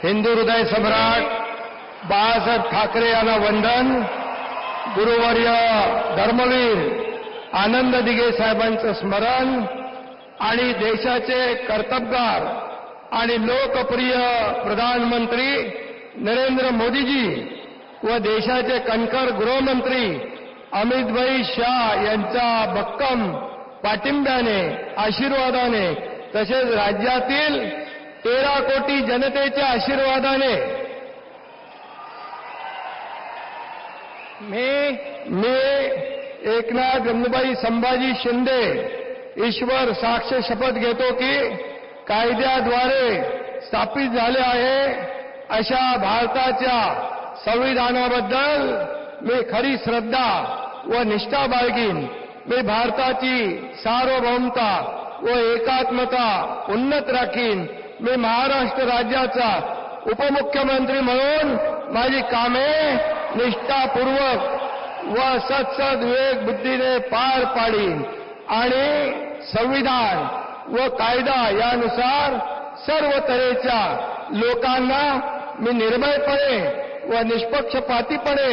हिंदू हृदय सम्राट बाळासाहेब ठाकरे यांना वंदन. गुरुवर्य धर्मवीर आनंद दिघे साहेबांचं स्मरण आणि देशाचे कर्तबगार आणि लोकप्रिय प्रधानमंत्री नरेंद्र मोदीजी व देशाचे कणखर गृहमंत्री अमितभाई शाह यांच्या भक्कम पाठिंब्याने, आशीर्वादाने तसेच राज्यातील 13 कोटी जनतेच्या आशीर्वादाने मी एकनाथ गंगूबाई संभाजी शिंदे ईश्वर साक्ष शपथ घेतो की कायद्याद्वारे स्थापित झाले आहे अशा भारताच्या संविधानाबद्दल मी खरी श्रद्धा व निष्ठा बाळगीन. मी भारताची सार्वभौमता व एकात्मता उन्नत राखीन. मी महाराष्ट्र राज्याचा उपमुख्यमंत्री म्हणून माझी कामे निष्ठापूर्वक व सत्सद विवेक बुद्धीने पार पाडीन आणि संविधान व कायदा यानुसार सर्व तऱ्हेच्या लोकांना मी निर्भयपणे व निष्पक्षपातीपणे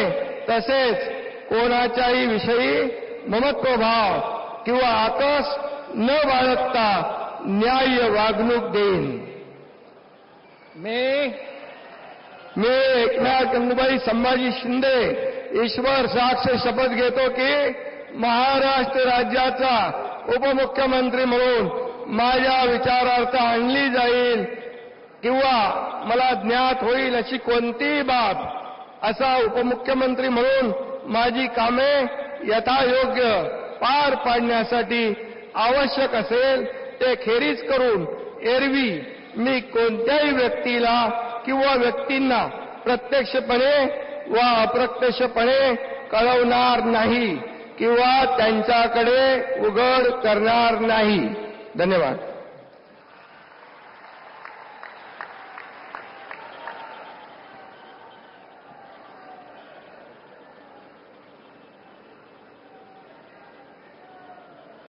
तसेच कोणाच्याही विषयी ममत्वभाव किंवा आकस न बाळगता न्याय्य वागणूक देईन. मी एकनाथ गंगूबाई संभाजी शिंदे ईश्वर साक्ष शपथ घेतो की महाराष्ट्र राज्याचा उपमुख्यमंत्री म्हणून माझ्या विचारार्थ आणली जाईल किंवा मला ज्ञात होईल अशी कोणतीही बाब असा उपमुख्यमंत्री म्हणून माझी कामे यथायोग्य पार पाडण्यासाठी आवश्यक असेल ते खेरीज करून एरवी मी कोणत्याही व्यक्तीला किंवा व्यक्तींना प्रत्यक्षपणे व अप्रत्यक्षपणे कळवणार नाही किंवा त्यांच्याकडे उघड करणार नाही. धन्यवाद.